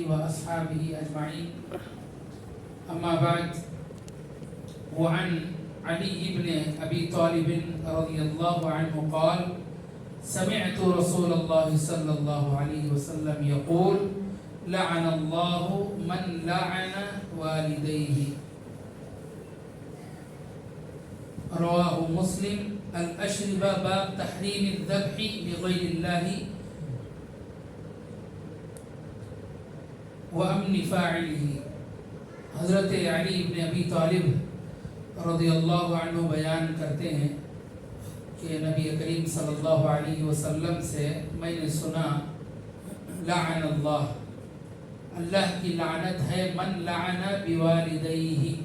وأصحابه أجمعين أما بعد وعن علي بن أبي طالب رضي الله عنه قال سمعت رسول الله صلى الله عليه وسلم يقول لعن الله من لعن والديه رواه مسلم الأشربة باب تحريم الذبح لغير الله وأمن فاعله. حضرت علی ابن ابی طالب رضی اللہ عنہ بیان کرتے ہیں کہ نبی کریم صلی اللہ علیہ وسلم سے میں نے سنا لعن اللہ، اللہ کی لعنت ہے، من لعن بوالدیہ،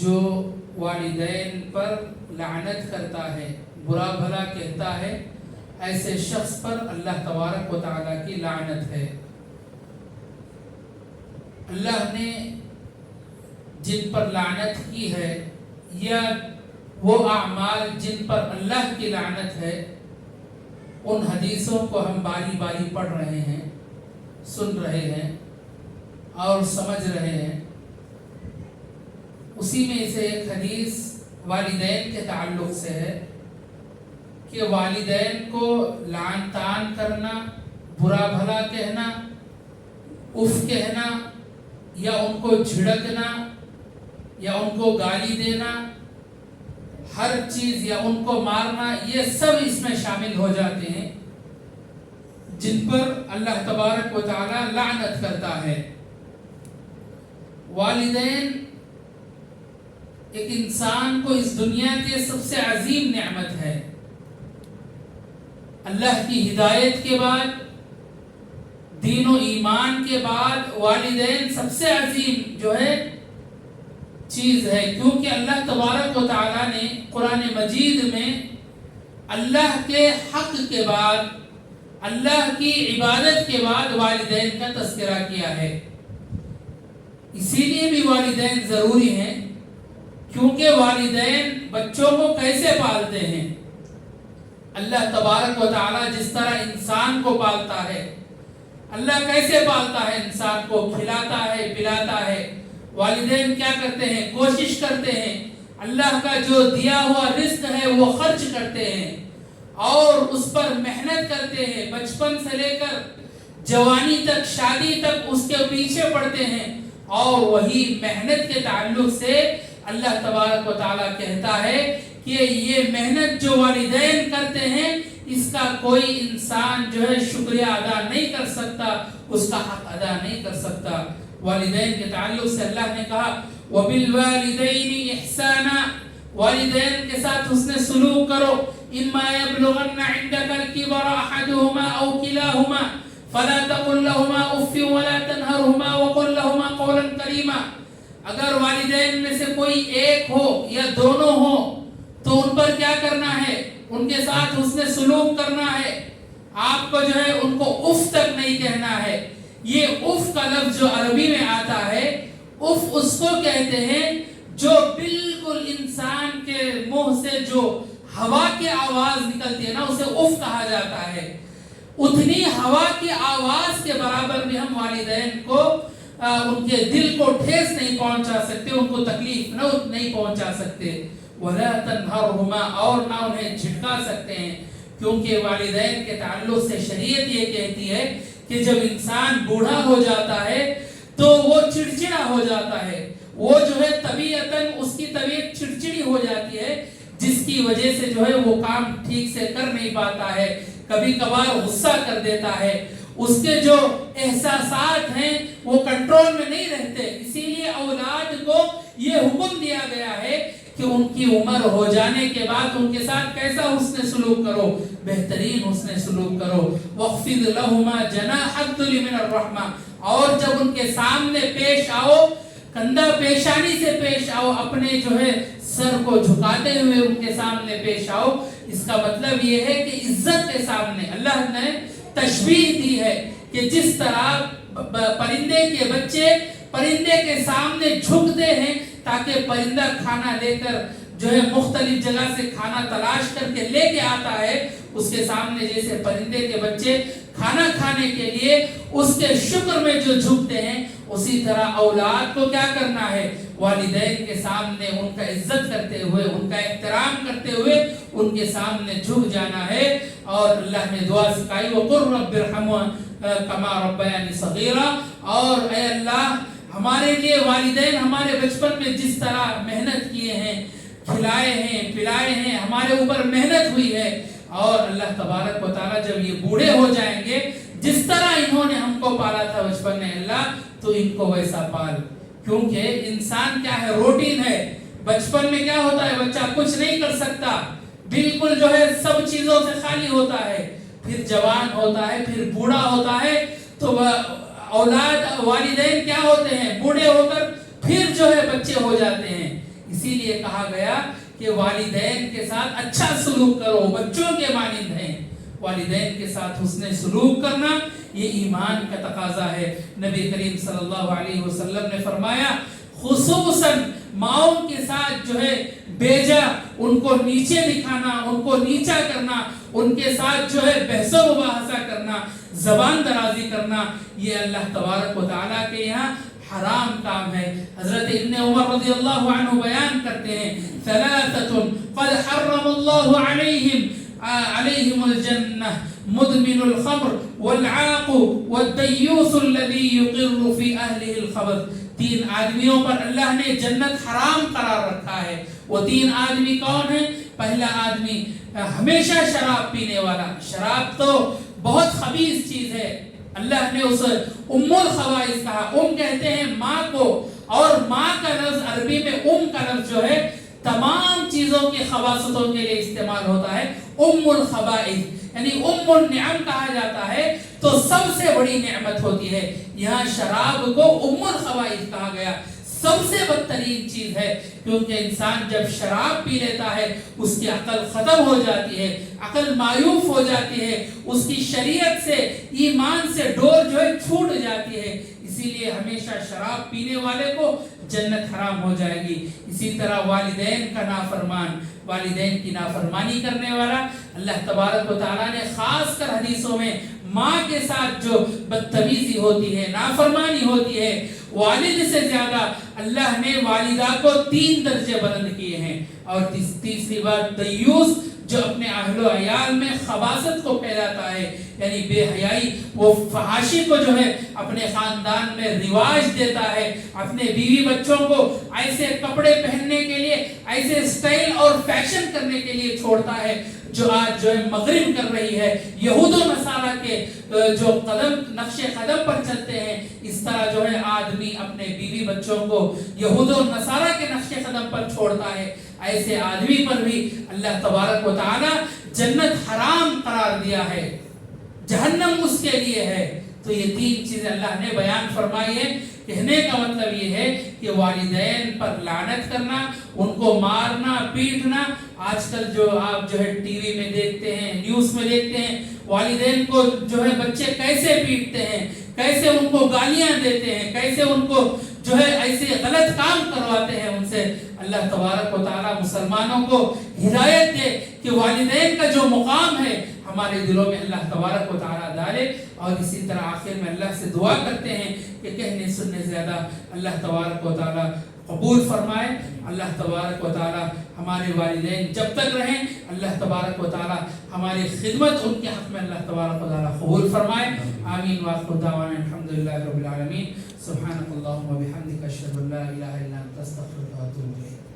جو والدین پر لعنت کرتا ہے، برا بھلا کہتا ہے، ایسے شخص پر اللہ تبارک و تعالیٰ کی لعنت ہے۔ اللہ نے جن پر لعنت کی ہے یا وہ اعمال جن پر اللہ کی لعنت ہے، ان حدیثوں کو ہم باری باری پڑھ رہے ہیں، سن رہے ہیں اور سمجھ رہے ہیں۔ اسی میں سے ایک حدیث والدین کے تعلق سے ہے کہ والدین کو لعن طعن کرنا، برا بھلا کہنا، اف کہنا یا ان کو جھڑکنا یا ان کو گالی دینا، ہر چیز یا ان کو مارنا، یہ سب اس میں شامل ہو جاتے ہیں جن پر اللہ تبارک و تعالی لعنت کرتا ہے۔ والدین ایک انسان کو اس دنیا کے سب سے عظیم نعمت ہے۔ اللہ کی ہدایت کے بعد، دین و ایمان کے بعد والدین سب سے عظیم جو ہے چیز ہے، کیونکہ اللہ تبارک و تعالیٰ نے قرآن مجید میں اللہ کے حق کے بعد، اللہ کی عبادت کے بعد والدین کا تذکرہ کیا ہے۔ اسی لیے بھی والدین ضروری ہیں، کیونکہ والدین بچوں کو کیسے پالتے ہیں؟ اللہ تبارک و تعالیٰ جس طرح انسان کو پالتا ہے، اللہ کیسے پالتا ہے؟ انسان کو کھلاتا ہے، پلاتا ہے۔ والدین کیا کرتے ہیں؟ کوشش کرتے ہیں اللہ کا جو دیا ہوا رزق ہے وہ خرچ کرتے ہیں اور اس پر محنت کرتے ہیں، بچپن سے لے کر جوانی تک، شادی تک اس کے پیچھے پڑتے ہیں، اور وہی محنت کے تعلق سے اللہ تبارک و تعالیٰ کہتا ہے کہ یہ محنت جو والدین کرتے ہیں اس کا کوئی انسان جو ہے شکریہ ادا نہیں کر سکتا، اس کا حق ادا نہیں کر سکتا۔ والدین کے تعلق سے اللہ نے کہا وَبِالْوَالِدَيْنِ إِحْسَانًا، والدین کے ساتھ حسن سلوک کرو، إِمَّا يَبْلُغَنَّ عِنْدَكَ الْكِبَرَ أَحَدُهُمَا أَوْ كِلَاهُمَا فَلَا تَقُلْ لَهُمَا أُفٍّ وَلَا تَنْهَرْهُمَا وَقُلْ لَهُمَا قَوْلًا كَرِيمًا۔ اگر والدین میں سے کوئی ایک ہو یا دونوں ہو تو ان پر کیا کرنا ہے؟ ان کے ساتھ حسن سلوک کرنا ہے، آپ کو جو ہے ان کو اف تک نہیں کہنا ہے۔ یہ اف کا لفظ جو عربی میں آتا ہے، اف اس کو کہتے ہیں جو بالکل انسان کے منہ سے جو ہوا کی آواز نکلتی ہے نا، اسے اف کہا جاتا ہے۔ اتنی ہوا کی آواز کے برابر بھی ہم والدین کو ان کے دل کو ٹھیس نہیں پہنچا سکتے، ان کو تکلیف نہیں پہنچا سکتے۔ وَلَا تَنْهَرْهُمَا، اور نہ انہیں جھٹکا سکتے ہیں، کیونکہ والدین کے تعلق سے شریعت یہ کہتی ہے کہ جب انسان بوڑھا ہو جاتا ہے تو وہ چڑچڑا ہو جاتا ہے، وہ جو ہے طبیعتاً اس کی طبیعت چڑچڑی ہو جاتی ہے، جس کی وجہ سے جو ہے وہ کام ٹھیک سے کر نہیں پاتا ہے، کبھی کبھار غصہ کر دیتا ہے، اس کے جو احساسات ہیں وہ کنٹرول میں نہیں رہتے۔ اسی لیے اولاد کو یہ حکم دیا گیا ہے کہ ان کی عمر ہو جانے کے بعد ان کے ساتھ کیسا حسن سلوک کرو؟ بہترین حسن سلوک کرو۔ وَاخْفِضْ لَهُمَا جَنَاحَ الذُّلِّ مِنَ الرَّحْمَةِ، اور جب ان کے سامنے پیش آؤ، کندھا پیشانی سے پیش آؤ، اپنے جو ہے سر کو جھکاتے ہوئے ان کے سامنے پیش آؤ۔ اس کا مطلب یہ ہے کہ عزت کے سامنے اللہ نے تشبیہ دی ہے کہ جس طرح پرندے کے بچے پرندے کے سامنے جھکتے ہیں تاکہ پرندہ کھانا لے کر جو ہے مختلف جگہ سے کھانا تلاش کر کے لے کے آتا ہے، اس کے سامنے جیسے پرندے کے بچے کھانا کھانے کے لیے اس کے شکر میں جو جھکتے ہیں، اسی طرح اولاد کو کیا کرنا ہے، والدین کے سامنے ان کا عزت کرتے ہوئے، ان کا احترام کرتے ہوئے ان کے سامنے جھک جانا ہے۔ اور اللہ نے دعا سکھائی وَقُلْ رَبِّ ارْحَمْهُمَا كَمَا رَبَّيَانِي صَغِيرًا، اور اے اللہ ہمارے لیے والدین ہمارے بچپن میں جس طرح محنت کیے ہیں، کھلائے ہیں، پلائے ہیں، ہمارے اوپر محنت ہوئی ہے، اور اللہ تبارک و تعالیٰ جب یہ بوڑھے ہو جائیں گے، جس طرح انہوں نے ہم کو پالا تھا بچپن میں، اللہ تو ان کو ویسا پال۔ کیونکہ انسان کیا ہے، روٹین ہے۔ بچپن میں کیا ہوتا ہے، بچہ کچھ نہیں کر سکتا، بالکل جو ہے سب چیزوں سے خالی ہوتا ہے، پھر جوان ہوتا ہے، پھر بوڑھا ہوتا ہے، تو اولاد والدین کیا ہوتے ہیں، بوڑھے ہو کر پھر جو ہے بچے ہو جاتے ہیں۔ اسی لیے کہا گیا کہ والدین کے ساتھ اچھا سلوک کرو، بچوں کے مانند ہیں۔ والدین کے ساتھ حسن سلوک کرنا یہ ایمان کا تقاضا ہے۔ نبی کریم صلی اللہ علیہ وسلم نے فرمایا خصوصاً ماؤں کے ساتھ جو ہے بیجا، ان کو نیچے دکھانا، ان کو نیچا کرنا، ان کے ساتھ جو ہے بحث و مباحثہ کرنا، زبان درازی کرنا، یہ اللہ تبارک و تعالیٰ کے یہاں حرام کام ہے۔ حضرت ابن عمر رضی اللہ عنہ بیان کرتے ہیں ثلاثۃ قد حرم اللہ علیہم الجنہ مدمن الخمر والعاق والدیوث الذی یقر فی اہلہ الخبث۔ تین آدمیوں پر اللہ نے جنت حرام قرار رکھا ہے۔ وہ تین آدمی کون ہیں؟ پہلا آدمی ہمیشہ شراب پینے والا۔ شراب تو بہت خبیث چیز ہے، اللہ نے اس الخبائث کہا۔ کہتے ہیں ماں کو، اور ماں کا لفظ عربی میں کا لفظ جو ہے تمام چیزوں کی خباثتوں کے لیے استعمال ہوتا ہے۔ الخبائث یعنی النعم کہا جاتا ہے، تو سب سے بڑی نعمت ہوتی ہے۔ یہاں شراب کو الخبائث کہا گیا، سب سے بدترین چیز ہے، کیونکہ انسان جب شراب پی لیتا ہے اس کی عقل ختم ہو جاتی ہے، عقل معیوب ہو جاتی ہے، اس کی شریعت سے، ایمان سے ڈور جو ہے چھوٹ جاتی ہے۔ اسی لیے ہمیشہ شراب پینے والے کو جنت حرام ہو جائے گی۔ اسی طرح والدین کا نافرمان، والدین کی نافرمانی کرنے والا، اللہ تبارک و تعالیٰ نے خاص کر حدیثوں میں ماں کے ساتھ جو بدتمیزی ہوتی ہے، نافرمانی ہوتی ہے، والد سے زیادہ اللہ نے والدہ کو 3 درجے بلند کیے ہیں۔ اور تیسری بات دیوس، جو اپنے اہل و عیال میں خباثت کو پھیلاتا ہے، یعنی بے حیائی، وہ فحاشی کو جو ہے اپنے خاندان میں رواج دیتا ہے، اپنے بیوی بچوں کو ایسے کپڑے پہننے کے لیے، ایسے سٹائل اور فیشن کرنے کے لیے چھوڑتا ہے جو آج جو ہے مغرب کر رہی ہے، یہود و نصارہ کے جو نقش قدم پر چلتے ہیں، اس طرح جو ہے آدمی اپنے بیوی بچوں کو یہود و نصارہ کے نقش قدم پر چھوڑتا ہے۔ ایسے آدمی پر بھی اللہ تبارک و تعالی جنت حرام قرار دیا ہے، جہنم اس کے لیے ہے۔ تو یہ 3 چیزیں اللہ نے بیان فرمائی ہے۔ کہنے کا مطلب یہ ہے کہ والدین پر لعنت کرنا، ان کو مارنا پیٹنا، آج کل جو آپ جو ہے ٹی وی میں دیکھتے ہیں، نیوز میں دیکھتے ہیں، والدین کو جو ہے بچے کیسے پیٹتے ہیں، کیسے ان کو گالیاں دیتے ہیں، کیسے ان کو جو ہے ایسے غلط کام کرواتے ہیں ان سے۔ اللہ تبارک و تعالی مسلمانوں کو ہدایت دے کہ والدین کا جو مقام ہے ہمارے دلوں میں اللہ تبارک و تعالی ڈالے۔ اور اسی طرح آخر میں اللہ سے دعا کرتے ہیں کہ کہنے سننے زیادہ اللہ تبارک و تعالی قبول فرمائے۔ اللہ تبارک و تعالی ہمارے والدین جب تک رہیں، اللہ تبارک و تعالی ہماری خدمت ان کے حق میں اللہ تبارک و تعالی قبول فرمائے۔ آمین وآخر دعوانا الحمدللہ رب العالمین۔ سبحانک اللہم و بحمدک اشہد ان لا الہ الا انت استغفرک و اتوب الیک۔